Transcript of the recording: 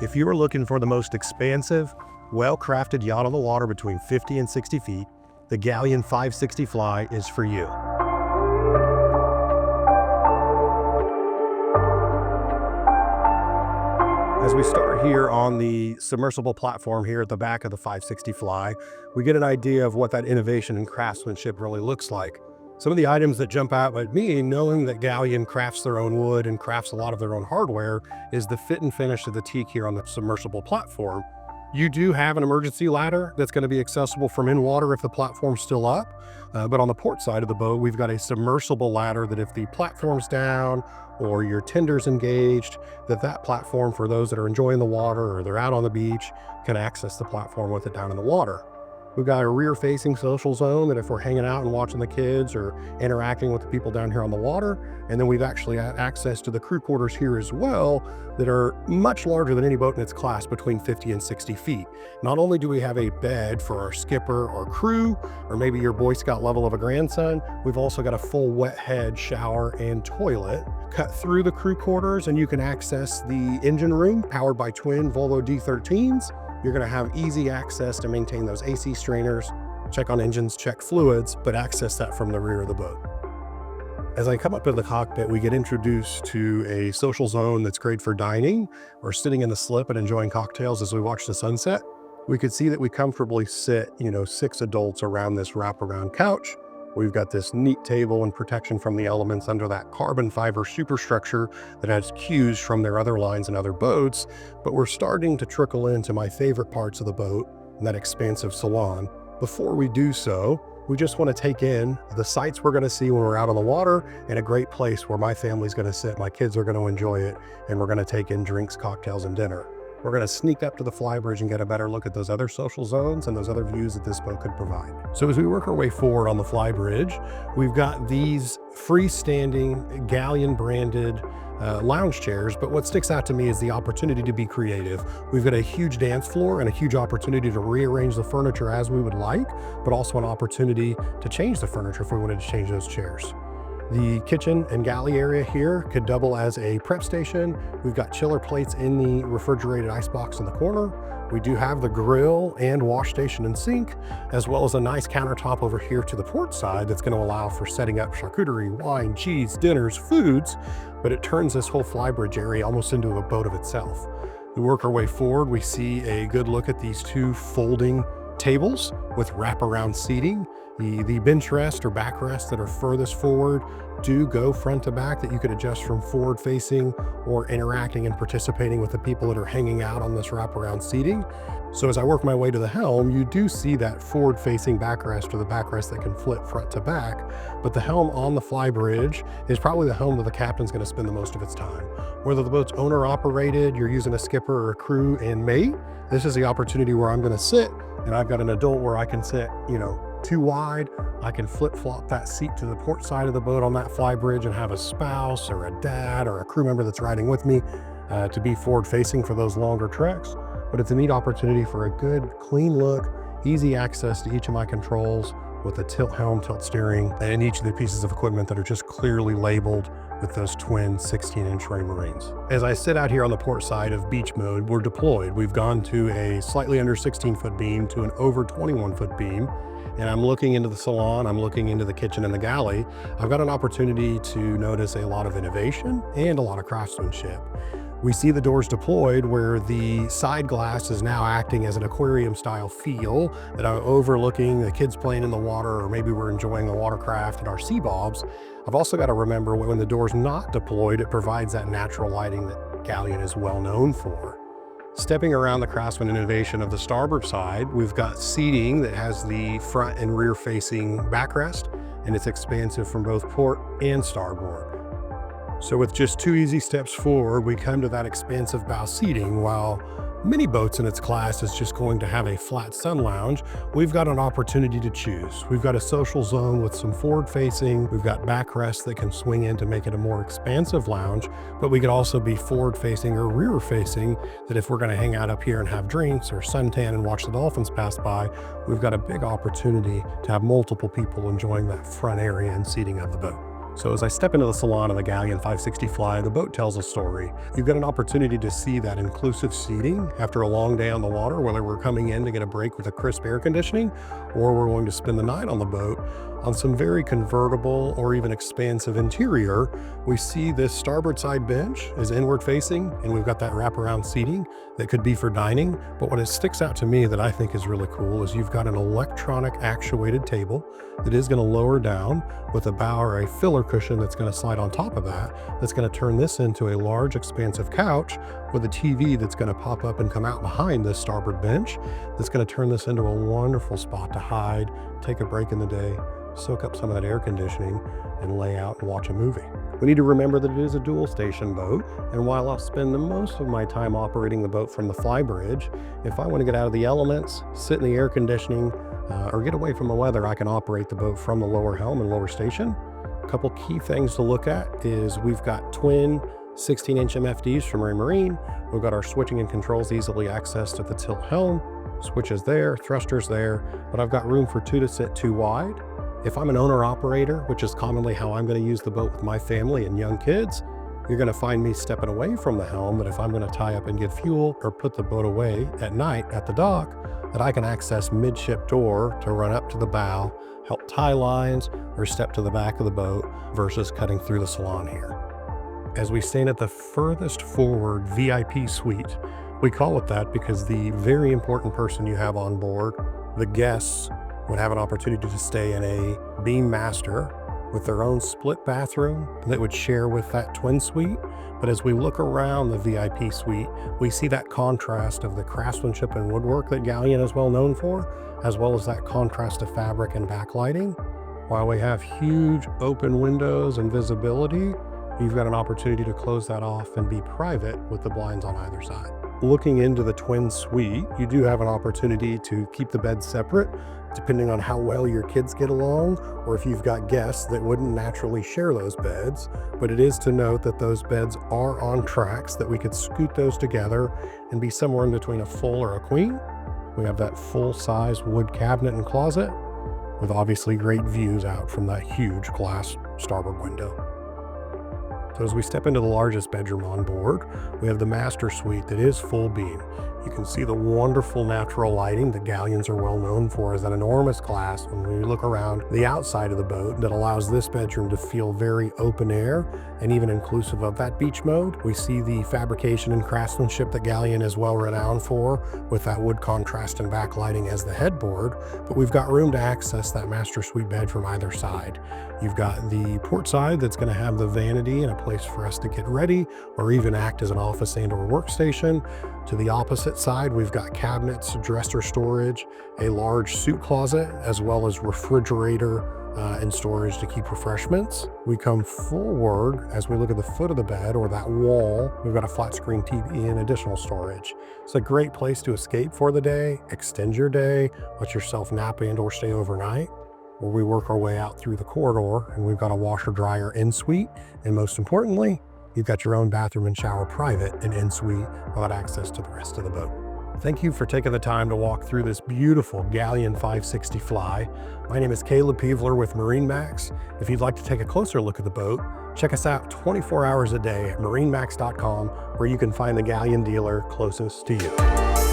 If you are looking for the most expansive, well-crafted yacht on the water between 50 and 60 feet, the Galeon 560 Fly is for you. As we start here on the submersible platform here at the back of the 560 Fly, we get an idea of what that innovation and craftsmanship really looks like. Some of the items that jump out at me, knowing that Galeon crafts their own wood and crafts a lot of their own hardware, is the fit and finish of the teak here on the submersible platform. You do have an emergency ladder that's going to be accessible from in water if the platform's still up. But on the port side of the boat, we've got a submersible ladder that if the platform's down or your tender's engaged, that platform, for those that are enjoying the water or they're out on the beach, can access the platform with it down in the water. We've got a rear-facing social zone that if we're hanging out and watching the kids or interacting with the people down here on the water, and then we've actually got access to the crew quarters here as well that are much larger than any boat in its class, between 50 and 60 feet. Not only do we have a bed for our skipper or crew, or maybe your Boy Scout level of a grandson, we've also got a full wet head shower and toilet cut through the crew quarters, and you can access the engine room powered by twin Volvo D13s. You're going to have easy access to maintain those AC strainers, check on engines, check fluids, but access that from the rear of the boat. As I come up to the cockpit, we get introduced to a social zone that's great for dining or sitting in the slip and enjoying cocktails as we watch the sunset. We could see that we comfortably sit, 6 adults around this wraparound couch. We've got this neat table and protection from the elements under that carbon fiber superstructure that has cues from their other lines and other boats, but we're starting to trickle into my favorite parts of the boat, that expansive salon. Before we do so, we just want to take in the sights we're going to see when we're out on the water, and a great place where my family's going to sit, my kids are going to enjoy it, and we're going to take in drinks, cocktails, and dinner. We're going to sneak up to the flybridge and get a better look at those other social zones and those other views that this boat could provide. So as we work our way forward on the flybridge, we've got these freestanding Galeon branded lounge chairs, but what sticks out to me is the opportunity to be creative. We've got a huge dance floor and a huge opportunity to rearrange the furniture as we would like, but also an opportunity to change the furniture if we wanted to change those chairs. The kitchen and galley area here could double as a prep station. We've got chiller plates in the refrigerated icebox in the corner. We do have the grill and wash station and sink, as well as a nice countertop over here to the port side that's going to allow for setting up charcuterie, wine, cheese, dinners, foods, but it turns this whole flybridge area almost into a boat of itself. We work our way forward, we see a good look at these 2 folding tables with wraparound seating. The bench rest or backrest that are furthest forward do go front to back, that you could adjust from forward facing or interacting and participating with the people that are hanging out on this wraparound seating. So as I work my way to the helm, you do see that forward facing backrest or the backrest that can flip front to back, but the helm on the flybridge is probably the helm that the captain's going to spend the most of its time. Whether the boat's owner operated, you're using a skipper or a crew and mate, this is the opportunity where I'm going to sit, and I've got an adult where I can sit, 2 wide. I can flip-flop that seat to the port side of the boat on that flybridge and have a spouse or a dad or a crew member that's riding with me to be forward-facing for those longer treks. But it's a neat opportunity for a good, clean look, easy access to each of my controls with a tilt helm, tilt steering, and each of the pieces of equipment that are just clearly labeled with those twin 16-inch Raymarines. As I sit out here on the port side of beach mode, we're deployed. We've gone to a slightly under 16-foot beam to an over 21-foot beam. And I'm looking into the salon, I'm looking into the kitchen and the galley. I've got an opportunity to notice a lot of innovation and a lot of craftsmanship. We see the doors deployed where the side glass is now acting as an aquarium style feel that I'm overlooking the kids playing in the water, or maybe we're enjoying the watercraft and our sea bobs. I've also got to remember when the door's not deployed, it provides that natural lighting that Galeon is well known for. Stepping around the craftsman innovation of the starboard side, we've got seating that has the front and rear facing backrest, and it's expansive from both port and starboard. So with just 2 easy steps forward, we come to that expansive bow seating. While many boats in its class is just going to have a flat sun lounge, we've got an opportunity to choose. We've got a social zone with some forward facing, we've got backrest that can swing in to make it a more expansive lounge, but we could also be forward facing or rear facing, that if we're going to hang out up here and have drinks or suntan and watch the dolphins pass by, we've got a big opportunity to have multiple people enjoying that front area and seating of the boat. So as I step into the salon of the Galeon 560 Fly, the boat tells a story. You've got an opportunity to see that inclusive seating after a long day on the water, whether we're coming in to get a break with a crisp air conditioning, or we're going to spend the night on the boat. On some very convertible or even expansive interior, we see this starboard side bench is inward facing, and we've got that wraparound seating that could be for dining. But what it sticks out to me that I think is really cool is you've got an electronic actuated table that is going to lower down with a bow or a filler cushion that's going to slide on top of that. That's going to turn this into a large expansive couch with a TV that's going to pop up and come out behind this starboard bench. That's going to turn this into a wonderful spot to hide, take a break in the day, soak up some of that air conditioning, and lay out and watch a movie. We need to remember that it is a dual station boat, and while I'll spend the most of my time operating the boat from the fly bridge, if I want to get out of the elements, sit in the air conditioning, or get away from the weather, I can operate the boat from the lower helm and lower station. A couple key things to look at is we've got twin 16-inch MFDs from Marine. We've got our switching and controls easily accessed at the tilt helm. Switches there, thrusters there, but I've got room for two to sit two wide. If I'm an owner-operator, which is commonly how I'm going to use the boat with my family and young kids, you're going to find me stepping away from the helm. But if I'm going to tie up and get fuel or put the boat away at night at the dock, that I can access midship door to run up to the bow, help tie lines, or step to the back of the boat versus cutting through the salon here. As we stand at the furthest forward VIP suite, we call it that because the very important person you have on board, the guests, would have an opportunity to stay in a beam master with their own split bathroom that would share with that twin suite. But as we look around the VIP suite, we see that contrast of the craftsmanship and woodwork that Galeon is well known for, as well as that contrast of fabric and backlighting. While we have huge open windows and visibility, you've got an opportunity to close that off and be private with the blinds on either side. Looking into the twin suite, you do have an opportunity to keep the beds separate, depending on how well your kids get along, or if you've got guests that wouldn't naturally share those beds. But it is to note that those beds are on tracks, that we could scoot those together and be somewhere in between a full or a queen. We have that full-size wood cabinet and closet with obviously great views out from that huge glass starboard window. So as we step into the largest bedroom on board, we have the master suite that is full beam. You can see the wonderful natural lighting that Galeons are well known for as an enormous glass when we look around the outside of the boat that allows this bedroom to feel very open air and even inclusive of that beach mode. We see the fabrication and craftsmanship that Galeon is well renowned for with that wood contrast and backlighting as the headboard, but we've got room to access that master suite bed from either side. You've got the port side that's going to have the vanity and a place for us to get ready or even act as an office and or workstation. To the opposite side, we've got cabinets, dresser storage, a large suit closet, as well as refrigerator and storage to keep refreshments. We come forward as we look at the foot of the bed or that wall. We've got a flat screen TV and additional storage. It's a great place to escape for the day, extend your day, let yourself nap and or stay overnight. Where we work our way out through the corridor, and we've got a washer dryer in suite, and most importantly, you've got your own bathroom and shower private and in suite without access to the rest of the boat. Thank you for taking the time to walk through this beautiful Galeon 560 Fly. My name is Caleb Peevler with MarineMax. If you'd like to take a closer look at the boat, check us out 24 hours a day at MarineMax.com, where you can find the Galeon dealer closest to you.